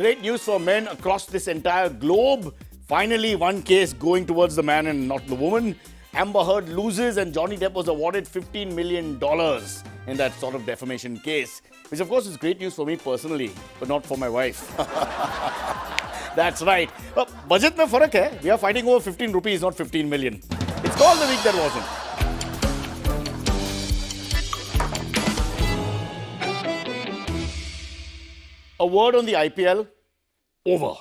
Great news for men across this entire globe. Finally, one case going towards the man and not the woman. Amber Heard loses and Johnny Depp was awarded $15 million in that sort of defamation case. Which of course is great news for me personally, but not for my wife. That's right. Budget mein farak hai. We are fighting over 15 rupees, not 15 million. It's called The Week That Wasn't. A word on the IPL, over.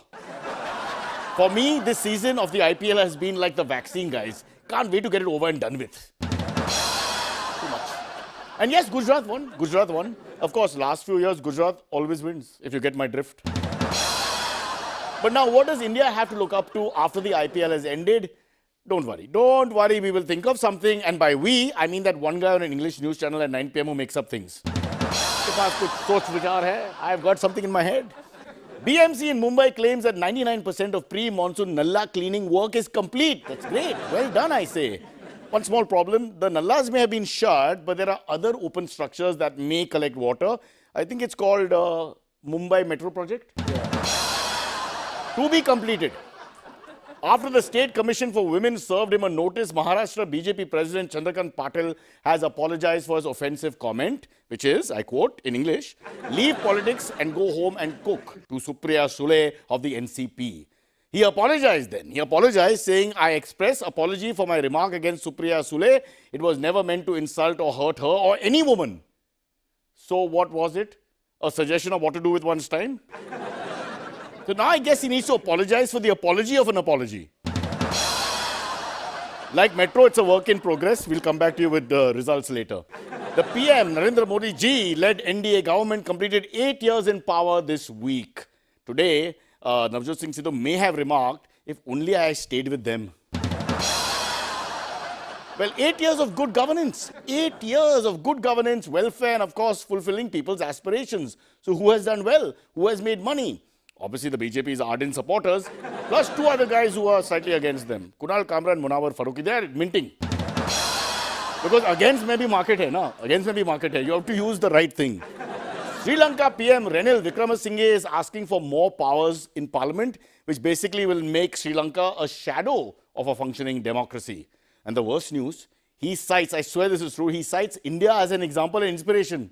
For me, this season of the IPL has been like the vaccine, guys. Can't wait to get it over and done with. Too much. And yes, Gujarat won. Gujarat won. Of course, last few years, Gujarat always wins, if you get my drift. But now, what does India have to look up to after the IPL has ended? Don't worry. Don't worry. We will think of something. And by we, I mean that one guy on an English news channel at 9 p.m. who makes up things. I've got something in my head. BMC in Mumbai claims that 99% of pre-monsoon nalla cleaning work is complete. That's great. Well done, I say. One small problem, the nallas may have been shut, but there are other open structures that may collect water. I think it's called Mumbai Metro Project. Yeah. To be completed. After the State Commission for Women served him a notice, Maharashtra BJP President Chandrakant Patil has apologized for his offensive comment, which is, I quote in English, leave politics and go home and cook, to Supriya Sule of the NCP. He apologized then. He apologized saying, I express apology for my remark against Supriya Sule. It was never meant to insult or hurt her or any woman. So what was it? A suggestion of what to do with one's time? So now I guess he needs to apologize for the apology of an apology. Like Metro, it's a work in progress. We'll come back to you with the results later. The PM, Narendra Modi ji, led NDA government completed 8 years in power this week. Today, Navjot Singh Sidhu may have remarked, if only I stayed with them. Well, 8 years of good governance. 8 years of good governance, welfare, and of course, fulfilling people's aspirations. So who has done well? Who has made money? Obviously, the BJP's ardent supporters, plus two other guys who are slightly against them. Kunal Kamra and Munawar Farooqi, they are minting. Because against may be market hai, na? Against may be market hai. You have to use the right thing. Sri Lanka PM Ranil Wickremesinghe is asking for more powers in parliament, which basically will make Sri Lanka a shadow of a functioning democracy. And the worst news, he cites, I swear this is true, he cites India as an example and inspiration.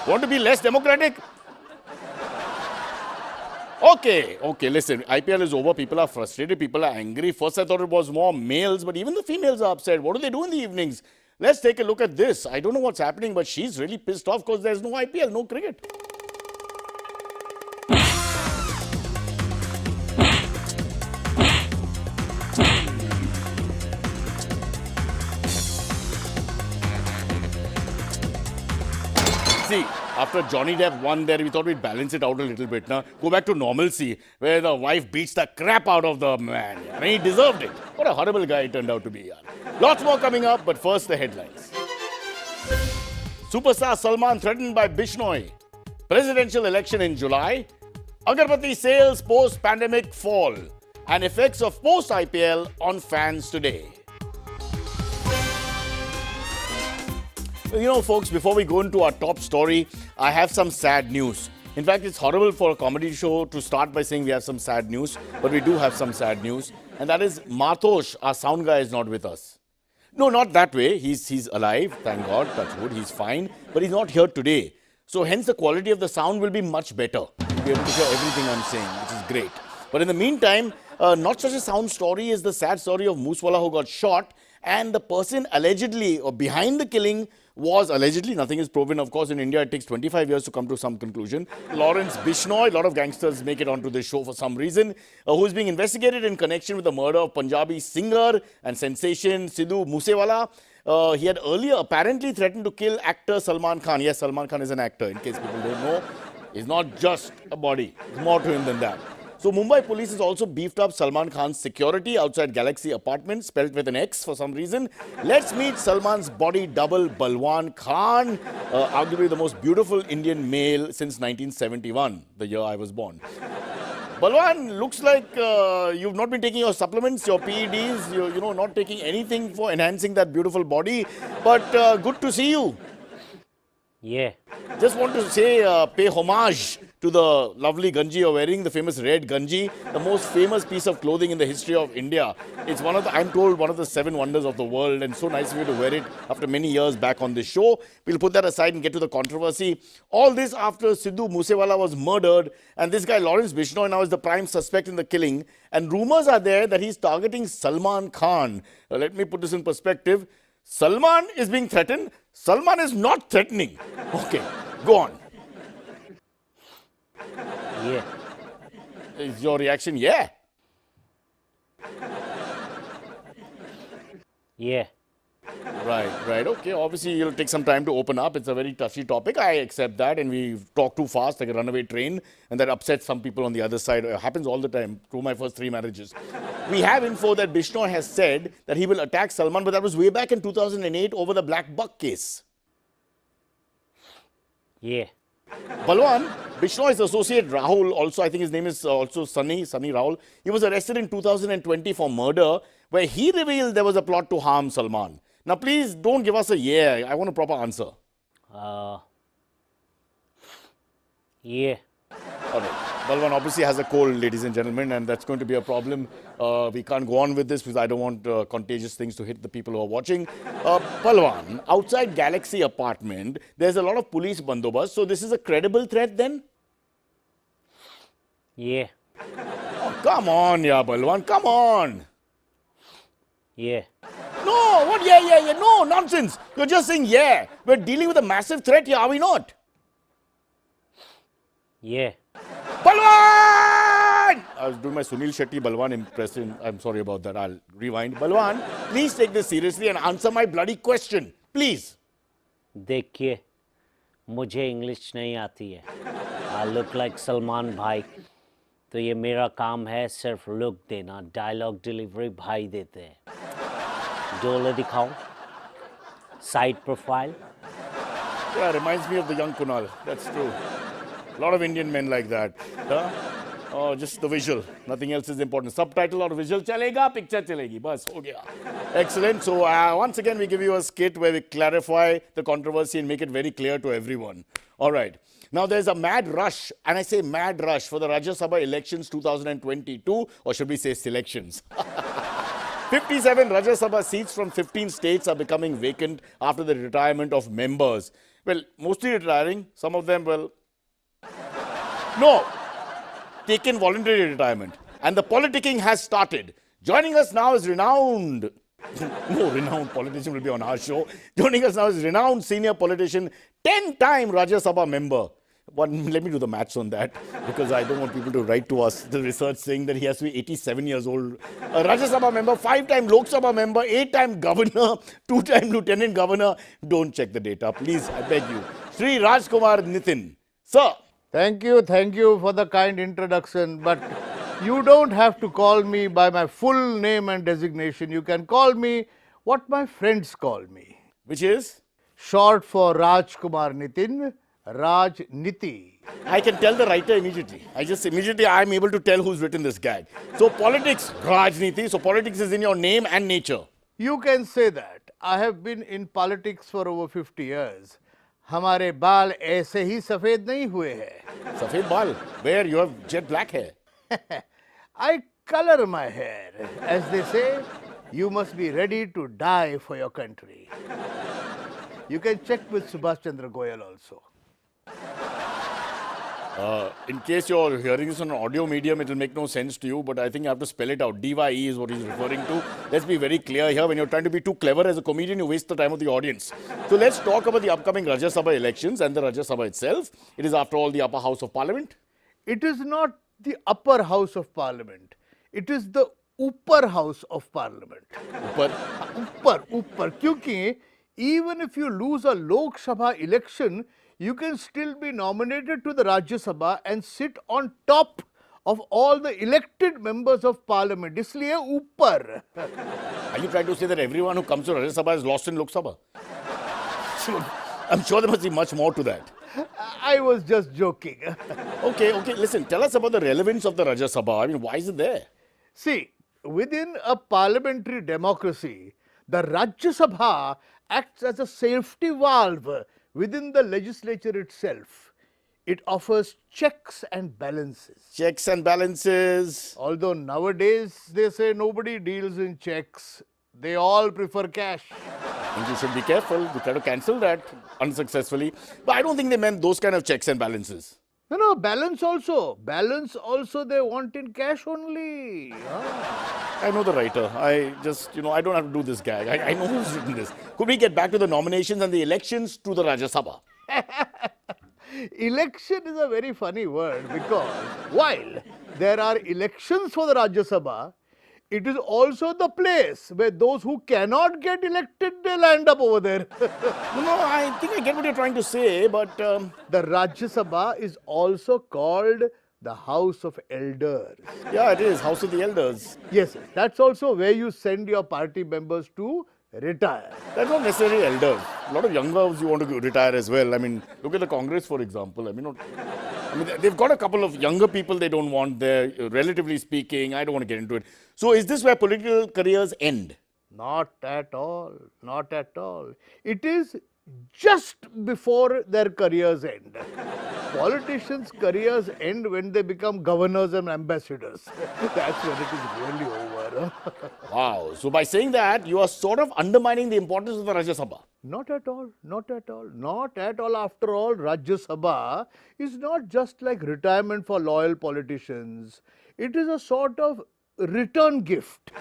Want to be less democratic? Okay, listen, IPL is over, people are frustrated, people are angry. First I thought it was more males, but even the females are upset. What do they do in the evenings? Let's take a look at this. I don't know what's happening, but she's really pissed off because there's no IPL, no cricket. See, after Johnny Depp won there, we thought we'd balance it out a little bit. Now, go back to normalcy, where the wife beats the crap out of the man. I mean, he deserved it. What a horrible guy he turned out to be. Lots more coming up, but first the headlines. Superstar Salman threatened by Bishnoi. Presidential election in July. Agarbatti sales post-pandemic fall. And effects of Post IPL on fans today. You know, folks, before we go into our top story, I have some sad news. In fact, it's horrible for a comedy show to start by saying we have some sad news, but we do have some sad news. And that is Matosh, our sound guy, is not with us. No, not that way. He's alive, thank God, touch wood, he's fine. But he's not here today. So hence the quality of the sound will be much better. You'll be able to hear everything I'm saying, which is great. But in the meantime, not such a sound story is the sad story of Moosewala who got shot. And the person allegedly, or behind the killing, was allegedly, nothing is proven, of course, in India it takes 25 years to come to some conclusion. Lawrence Bishnoi, a lot of gangsters make it onto this show for some reason, who is being investigated in connection with the murder of Punjabi singer and sensation Sidhu Moosewala. He had earlier apparently threatened to kill actor Salman Khan. Yes, Salman Khan is an actor, in case people don't know. He's not just a body. There's more to him than that. So Mumbai police has also beefed up Salman Khan's security outside Galaxy Apartments, spelled with an X for some reason. Let's meet Salman's body double, Balwan Khan, arguably the most beautiful Indian male since 1971, the year I was born. Balwan, looks like you've not been taking your supplements, your PEDs, you're not taking anything for enhancing that beautiful body. But good to see you. Yeah. Just want to say, pay homage to the lovely ganji you're wearing, the famous red ganji, the most famous piece of clothing in the history of India. It's one of the, I'm told, one of the 7 wonders of the world, and so nice of you to wear it after many years back on this show. We'll put that aside and get to the controversy. All this after Sidhu Moosewala was murdered, and this guy Lawrence Bishnoi now is the prime suspect in the killing, and rumors are there that he's targeting Salman Khan. Let me put this in perspective. Salman is being threatened. Salman is not threatening. Okay, go on. Yeah. Is your reaction yeah? Yeah. Right. Okay, obviously it'll take some time to open up. It's a very touchy topic. I accept that, and we talk too fast like a runaway train, and that upsets some people on the other side. It happens all the time through my first 3 marriages. We have info that Bishnoi has said that he will attack Salman, but that was way back in 2008 over the Black Buck case. Yeah. Balwan, Bishnoi's associate Rahul, also I think his name is also Sunny Rahul, he was arrested in 2020 for murder, where he revealed there was a plot to harm Salman. Now please don't give us a yeah, I want a proper answer. Yeah. All right. Balwan obviously has a cold, ladies and gentlemen, and that's going to be a problem. We can't go on with this because I don't want contagious things to hit the people who are watching. Balwan, outside Galaxy apartment, there's a lot of police bandobast, so this is a credible threat then? Yeah. Oh, come on, yeah, Balwan, come on. Yeah. No, what yeah, no, nonsense. You're just saying yeah. We're dealing with a massive threat here, are we not? Yeah. Balwan! I was doing my Sunil Shetty Balwan impression. I'm sorry about that. I'll rewind. Balwan, please take this seriously and answer my bloody question. Please. देखिए, मुझे English नहीं आती है. I look like Salman भाई. तो ये मेरा काम है सिर्फ लुक देना. डायलॉग डिलीवरी भाई देते हैं. डोले दिखाओ. Side profile. Yeah, reminds me of the young Kunal. That's true. A lot of Indian men like that. Huh? Oh, just the visual. Nothing else is important. Subtitle or visual chalega, picture chalegi. Bas, ho gaya. Excellent. So once again, we give you a skit where we clarify the controversy and make it very clear to everyone. All right. Now, there's a mad rush, and I say mad rush, for the Rajya Sabha Elections 2022, or should we say selections? 57 Rajya Sabha seats from 15 states are becoming vacant after the retirement of members. Well, mostly retiring. Some of them, well, no, taken voluntary retirement. And the politicking has started. Joining us now is renowned, no renowned politician will be on our show. Joining us now is renowned senior politician, 10-time Rajya Sabha member. Let me do the maths on that, because I don't want people to write to us the research saying that he has to be 87 years old. A Rajya Sabha member, 5-time Lok Sabha member, 8-time governor, 2-time lieutenant governor. Don't check the data, please, I beg you. Sri Rajkumar Nitin. Sir. Thank you for the kind introduction, but you don't have to call me by my full name and designation. You can call me what my friends call me. Which is? Short for Rajkumar Nitin, Rajniti. I can tell the writer immediately. I'm able to tell who's written this gag. So politics, Rajniti. So politics is in your name and nature. You can say that. I have been in politics for over 50 years. हमारे बाल ऐसे ही सफेद नहीं हुए हैं. सफेद बाल? Where you have jet black hair? I color my hair. As they say, you must be ready to die for your country. You can check with Subhash Chandra Goyal also. In case you're hearing this on an audio medium, it will make no sense to you, but I think you have to spell it out. DYE is what he's referring to. Let's be very clear here. When you're trying to be too clever as a comedian, you waste the time of the audience. So let's talk about the upcoming Rajya Sabha elections and the Rajya Sabha itself. It is, after all, the upper house of parliament. It is not the upper house of parliament. It is the upper house of parliament. Upper. Because even if you lose a Lok Sabha election, you can still be nominated to the Rajya Sabha and sit on top of all the elected members of parliament. इसलिए ऊपर. Are you trying to say that everyone who comes to Rajya Sabha is lost in Lok Sabha? I'm sure there must be much more to that. I was just joking. Okay. Listen, tell us about the relevance of the Rajya Sabha. I mean, why is it there? See, within a parliamentary democracy, the Rajya Sabha acts as a safety valve within the legislature itself. It offers checks and balances. Checks and balances. Although nowadays they say nobody deals in checks, they all prefer cash. I think you should be careful. We try to cancel that unsuccessfully. But I don't think they meant those kind of checks and balances. No, balance also. Balance also they want in cash only. I know the writer. I just, I don't have to do this gag. I know who's written this. Could we get back to the nominations and the elections to the Rajya Sabha? Election is a very funny word because while there are elections for the Rajya Sabha, it is also the place where those who cannot get elected, they land up over there. No, I think I get what you're trying to say, but... The Rajya Sabha is also called the House of Elders. Yeah, it is. House of the Elders. Yes, that's also where you send your party members to retire. That's not necessarily elders. A lot of youngers you want to retire as well. I mean, look at the Congress, for example. I mean, they've got a couple of younger people they don't want there, relatively speaking. I don't want to get into it. So is this where political careers end? Not at all. Not at all. It is just before their careers end. Politicians' careers end when they become governors and ambassadors. That's when it is really over. Wow. So by saying that, you are sort of undermining the importance of the Rajya Sabha. Not at all. Not at all. Not at all. After all, Rajya Sabha is not just like retirement for loyal politicians. It is a sort of return gift.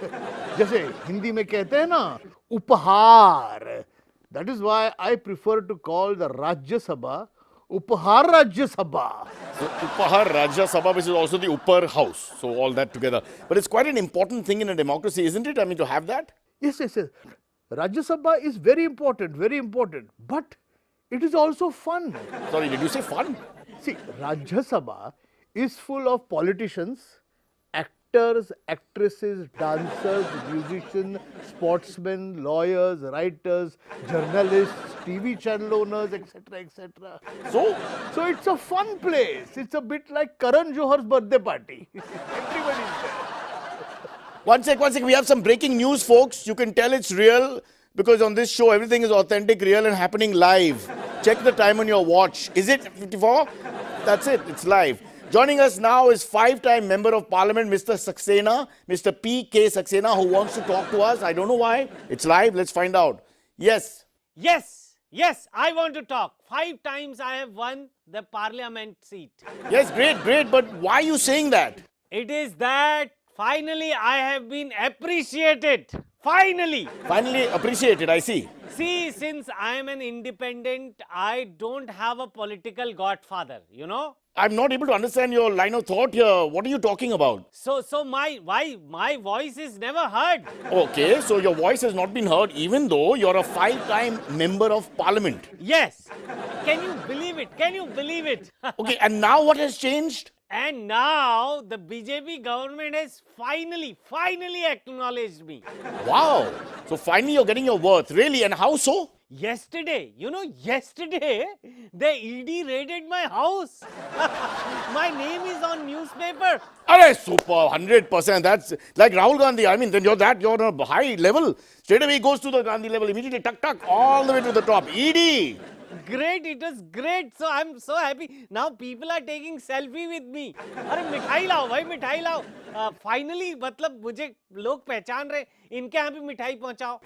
जैसे हिंदी में कहते हैं ना, उपहार. That is why I prefer to call the Rajya Sabha Upahar Rajya Sabha. So Upahar Rajya Sabha, which is also the upper house. So all that together. But it's quite an important thing in a democracy, isn't it? I mean, to have that? Yes. Rajya Sabha is very important. But it is also fun. Sorry, did you say fun? See, Rajya Sabha is full of politicians, actors, actresses, dancers, musicians, sportsmen, lawyers, writers, journalists, TV channel owners, etc. So it's a fun place. It's a bit like Karan Johar's birthday party. Everybody is there. One sec. We have some breaking news, folks. You can tell it's real because on this show, everything is authentic, real and happening live. Check the time on your watch. Is it 54? That's it. It's live. Joining us now is five-time Member of Parliament, Mr. Saxena, Mr. P.K. Saxena, who wants to talk to us. I don't know why. It's live. Let's find out. Yes. Yes, I want to talk. 5 times I have won the parliament seat. Yes, great. But why are you saying that? It is that finally I have been appreciated. Finally appreciated, I see. See, since I am an independent, I don't have a political godfather, I'm not able to understand your line of thought here. What are you talking about? So my voice is never heard. Okay, so your voice has not been heard even though you're a 5-time Member of Parliament. Yes. Can you believe it? Okay, and now what has changed? And now the BJP government has finally acknowledged me. Wow. So finally you're getting your worth. Really? And how so? Yesterday, the ED raided my house. My name is on newspaper. Alright, super, 100%. That's like Rahul Gandhi. I mean, then you're on a high level. Straight away he goes to the Gandhi level, immediately tuck, all the way to the top. ED. Great, it was great. So I'm so happy. Now people are taking selfie with me. अरे मिठाई लाओ भाई, मिठाई लाओ. Finally, मतलब मुझे लोग पहचान रहे. इनके यहाँ भी मिठाई पहुँचाओ.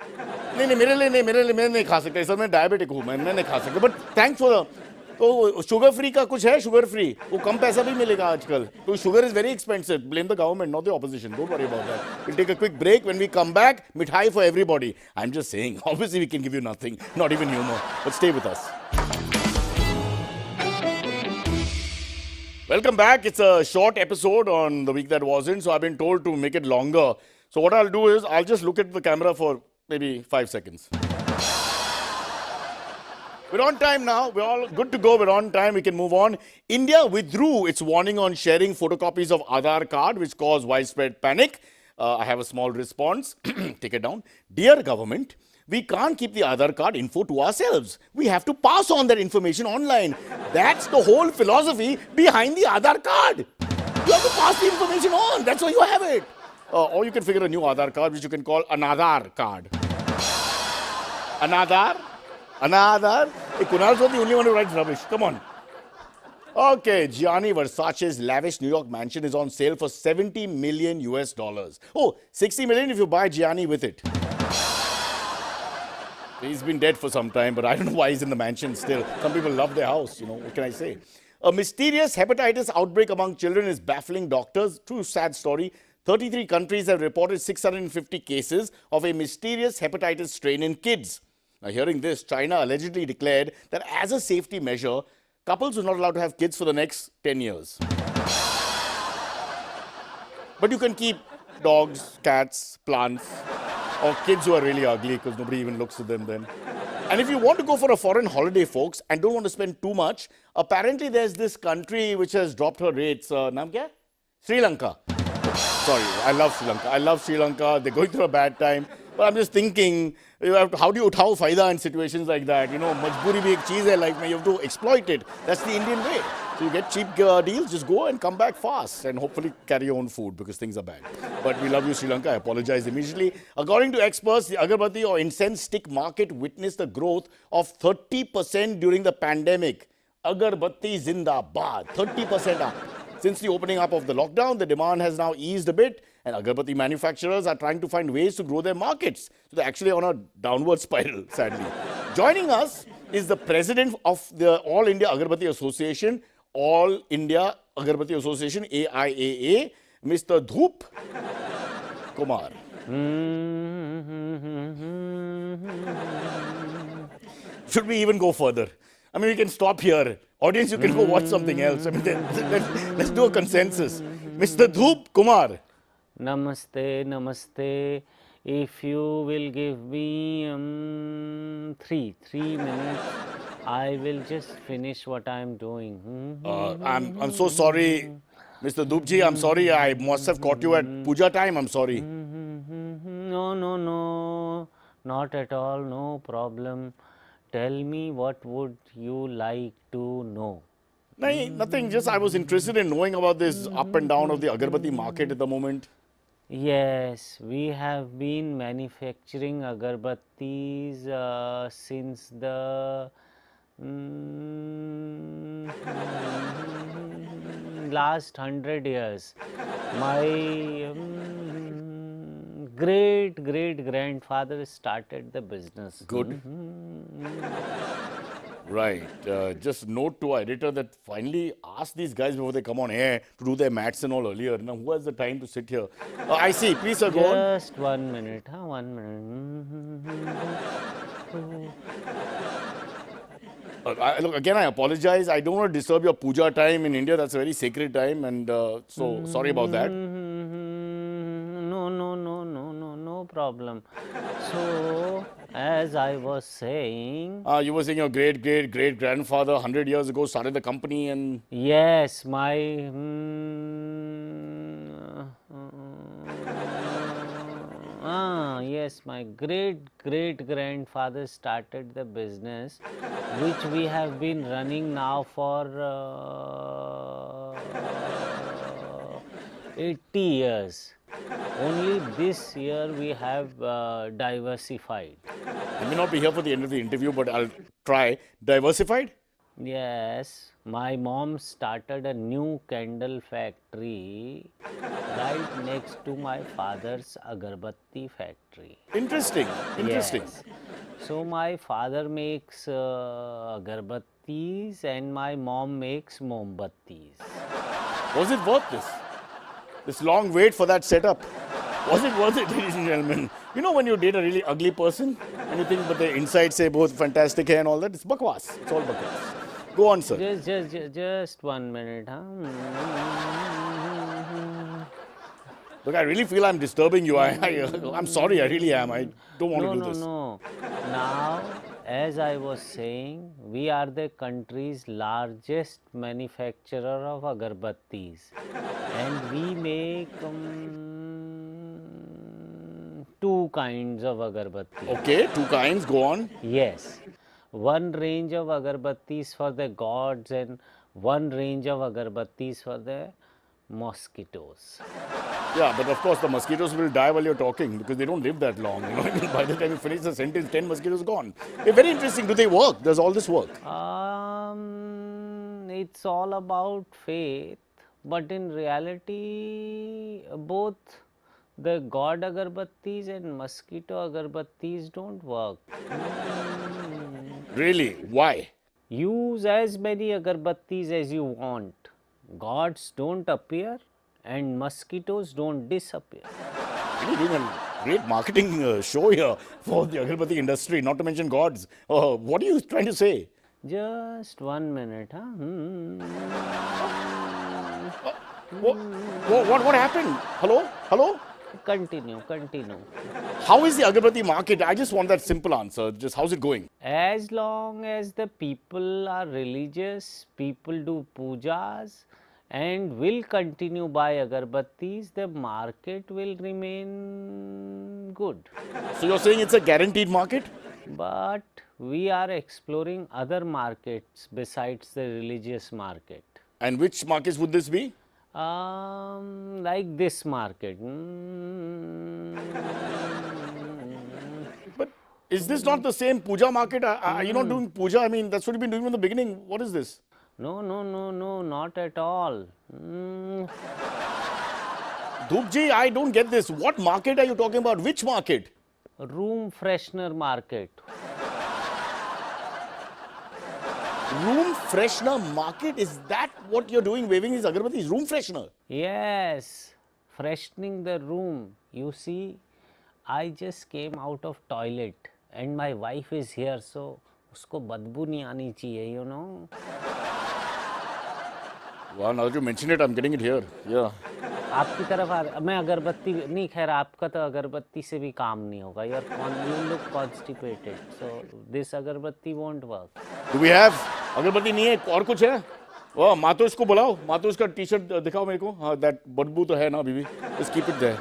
नहीं मेरे लिए मैं नहीं खा सकता. सर मैं डायबिटिक हूँ, मैं नहीं खा सकता. But thanks for the. तो शुगर फ्री का कुछ है, शुगर फ्री वो कम पैसा भी मिलेगा आजकल. तो sugar is very expensive. Blame the government, not the opposition. Don't worry about that. We'll take a quick break. When we come back, mithai for everybody. I'm just saying, obviously we can give you nothing, not even humor. But stay with us. Welcome back. It's a short episode on the week that wasn't, so I've been told to make it longer. So what I'll do is I'll just look at the camera for maybe 5 seconds. We're on time now. We're all good to go. We're on time. We can move on. India withdrew its warning on sharing photocopies of Aadhaar card, which caused widespread panic. I have a small response. Take it down. Dear government, we can't keep the Aadhaar card info to ourselves. We have to pass on that information online. That's the whole philosophy behind the Aadhaar card. You have to pass the information on. That's why you have it. Or you can figure a new Aadhaar card, which you can call an Aadhaar card. Another? Hey, Kunal's not the only one who writes rubbish. Come on. Okay, Gianni Versace's lavish New York mansion is on sale for 70 million US dollars. Oh, 60 million if you buy Gianni with it. He's been dead for some time, but I don't know why he's in the mansion still. Some people love their house, what can I say? A mysterious hepatitis outbreak among children is baffling doctors. True sad story. 33 countries have reported 650 cases of a mysterious hepatitis strain in kids. Now, hearing this, China allegedly declared that as a safety measure, couples were not allowed to have kids for the next 10 years. But you can keep dogs, cats, plants, or kids who are really ugly because nobody even looks at them then. And if you want to go for a foreign holiday, folks, and don't want to spend too much, apparently there's this country which has dropped her rates. Naam kya? Sri Lanka. Sorry, I love Sri Lanka. I love Sri Lanka. They're going through a bad time. But I'm just thinking, how do you uthao faida in situations like that? Majboori bhi ek cheez hai life mein. You have to exploit it. That's the Indian way. So you get cheap deals, just go and come back fast and hopefully carry your own food because things are bad. But we love you, Sri Lanka. I apologize immediately. According to experts, the Agarbatti or incense stick market witnessed a growth of 30% during the pandemic. Agarbatti Zindabad, 30% up. Since the opening up of the lockdown, the demand has now eased a bit and Agarbatti manufacturers are trying to find ways to grow their markets. So they're actually on a downward spiral, sadly. Joining us is the president of the All India Agarbatti Association, All India Agarbatti Association, AIAA, Mr. Dhoop Kumar. Should we even go further? I mean, we can stop here. Audience, you can go watch something else. I mean, let's do a consensus. Mr. Dhoop Kumar. Namaste, namaste. If you will give me 3 minutes, I will just finish what I'm doing. I'm so sorry, Mr. Dhoopji. I'm sorry. I must have caught you at puja time. I'm sorry. No, not at all. No problem. Tell me, what would you like to know? Nothing. Just I was interested in knowing about this up and down of the Agarbatti market at the moment. Yes, we have been manufacturing agarbattis since the last 100 years. My great-great-grandfather started the business. Good. Right. Just note to our editor that finally ask these guys before they come on air to do their maths and all earlier. Now, who has the time to sit here? I see. Please, sir, go on. Just 1 minute. 1 minute. Look, again, I apologize. I don't want to disturb your puja time in India. That's a very sacred time. And so, sorry about that. No problem. So, as I was saying... you were saying your great-great-great-grandfather 100 years ago started the company and... Yes, my... yes, my great-great-grandfather started the business, which we have been running now for 80 years. Only this year we have diversified. I may not be here for the end of the interview, but I'll try. Diversified? Yes, my mom started a new candle factory right next to my father's Agarbatti factory. Interesting. Yes. So my father makes Agarbattis and my mom makes Mombattis. Was it worth this? This long wait for that setup? Was it worth it, ladies and gentlemen? You know when you date a really ugly person and you think but the inside say both fantastic hair and all that? It's bakwas. It's all bakwas. Go on, sir. Just 1 minute, Look, I really feel I'm disturbing you. I'm sorry, I really am. I don't want to do this. No. Now, as I was saying, we are the country's largest manufacturer of agarbattis. And we make 2 kinds of agarbatti. Okay, 2 kinds. Go on. Yes. One range of agarbattis for the gods and one range of agarbattis for the mosquitoes. Yeah, but of course the mosquitoes will die while you're talking because they don't live that long. You know what I mean? By the time you finish the sentence, 10 mosquitoes gone. They're very interesting. Do they work? Does all this work? it's all about faith, but in reality, both the god agarbattis and mosquito agarbattis don't work. Really? Why? Use as many agarbattis as you want. Gods don't appear and mosquitoes don't disappear. You're doing a great marketing show here for the Agarbatti industry, not to mention gods. What are you trying to say? Just 1 minute, huh? What happened? Hello? Hello? Continue. How is the Agarbatti market? I just want that simple answer. Just how's it going? As long as the people are religious, people do pujas and will continue buy agarbattis, the market will remain good. So you're saying it's a guaranteed market? But we are exploring other markets besides the religious market. And which markets would this be? Like this market. But is this not the same puja market? Are you not doing puja? I mean, that's what you've been doing from the beginning. What is this? No, not at all. Dhupji, I don't get this. What market are you talking about? Which market? Room freshener market. Room freshener market? Is that what you're doing, waving these agarbattis? Room freshener? Yes, freshening the room. You see, I just came out of toilet and my wife is here, so usko badbu nahi aani chahiye, you know. Wow, now that you mention it, I'm getting it here. Yeah. आपकी तरफ मैं अगरबत्ती नहीं, खैर आपका तो अगरबत्ती से भी काम नहीं होगा. You look constipated, so this अगरबत्ती won't work. Do we have अगरबत्ती नहीं है, और कुछ है? वाह, मातो इसको बुलाओ, मातो इसका टी-शर्ट दिखाओ मेरे को. हाँ, that बदबू तो है ना अभी भी. Just keep it there.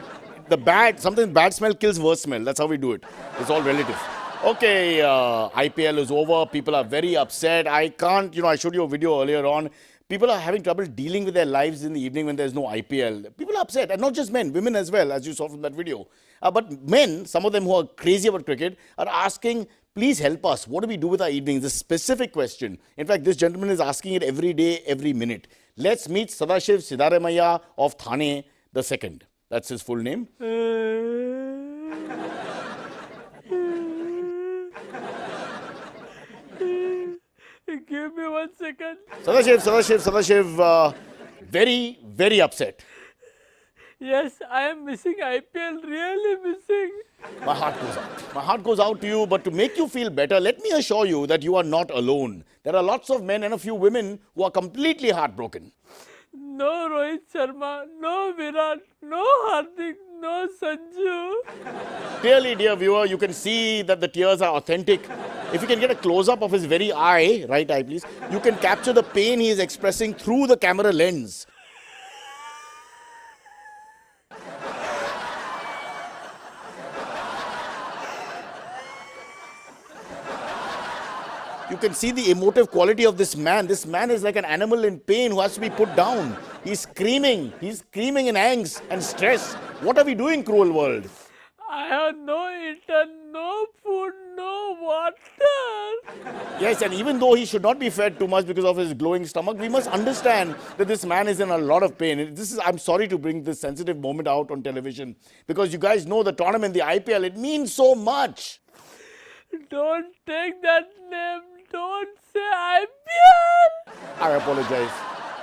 The something bad smell kills worse smell. That's how we do it. It's all relative. Okay, IPL is over. People are very upset. I can't, I showed you a video earlier on. People are having trouble dealing with their lives in the evening when there's no IPL. People are upset, and not just men, women as well, as you saw from that video. But men, some of them who are crazy about cricket, are asking, please help us. What do we do with our evenings? This specific question. In fact, this gentleman is asking it every day, every minute. Let's meet Sadashiv Siddharamaiah of Thane the Second. That's his full name. Give me 1 second. Sadashiv, very, very upset. Yes, I am missing IPL, really missing. My heart goes out. My heart goes out to you, but to make you feel better, let me assure you that you are not alone. There are lots of men and a few women who are completely heartbroken. No Rohit Sharma, no Virat, no Hardik, no Sanju. Clearly, dear viewer, you can see that the tears are authentic. If you can get a close-up of his very eye, right eye please, you can capture the pain he is expressing through the camera lens. You can see the emotive quality of this man. This man is like an animal in pain who has to be put down. He's screaming in angst and stress. What are we doing, cruel world? I have no eaten, no food, no water. Yes, and even though he should not be fed too much because of his glowing stomach, we must understand that this man is in a lot of pain. I'm sorry to bring this sensitive moment out on television because you guys know the tournament, the IPL, it means so much. Don't take that name. Don't say IPL. I apologize.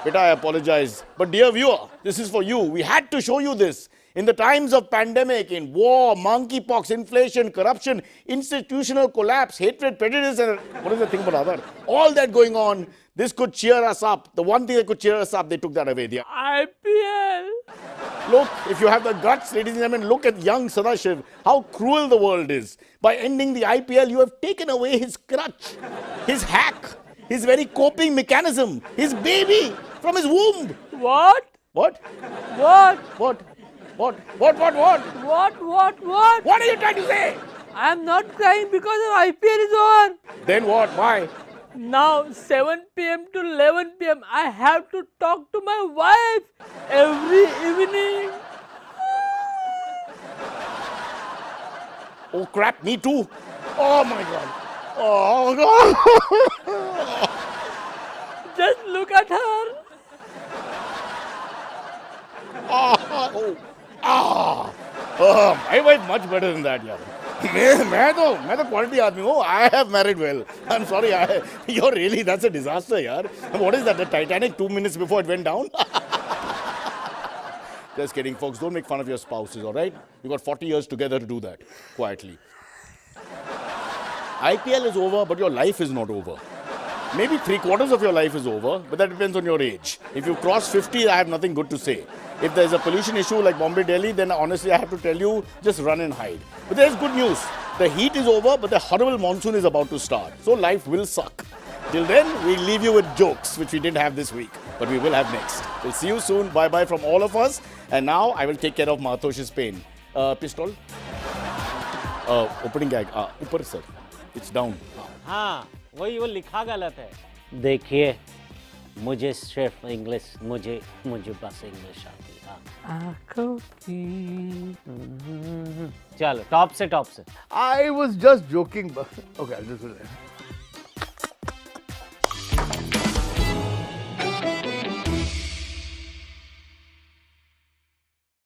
Beta, I apologize. But dear viewer, this is for you. We had to show you this. In the times of pandemic, in war, monkeypox, inflation, corruption, institutional collapse, hatred, prejudice, and what is the thing about other? All that going on, this could cheer us up. The one thing that could cheer us up, they took that away. The IPL. Look, if you have the guts, ladies and gentlemen, look at young Sadashiv, how cruel the world is. By ending the IPL, you have taken away his crutch, his hack, his very coping mechanism, his baby from his womb. What? What? What? What? What? What are you trying to say? I am not crying because of IPL is over. Then what? Why? Now 7 p.m. to 11 p.m. I have to talk to my wife every evening. Oh crap, me too. Oh my God. Oh God. Just look at her. My wife much better than that, यार. मैं तो quality आदमी हूँ. I have married well. I'm sorry, you're really, that's a disaster, यार. What is that? The Titanic 2 minutes before it went down? Just kidding, folks. Don't make fun of your spouses, all right? You got 40 years together to do that quietly. IPL is over, but your life is not over. Maybe 3/4 of your life is over, but that depends on your age. If you cross 50, I have nothing good to say. If there's a pollution issue like Bombay, Delhi, then honestly, I have to tell you, just run and hide. But there's good news. The heat is over, but the horrible monsoon is about to start. So life will suck. Till then, we leave you with jokes, which we didn't have this week, but we will have next. We'll see you soon. Bye-bye from all of us. And now, I will take care of Mahatosh's pain. Pistol? Opening gag. Upar, sir. It's down. हाँ वही वो लिखा गलत है. देखिए मुझे सिर्फ English मुझे बस इंग्लिश आती है. आंखों की. चलो टॉप से. I was just joking. Okay, I'll just do that.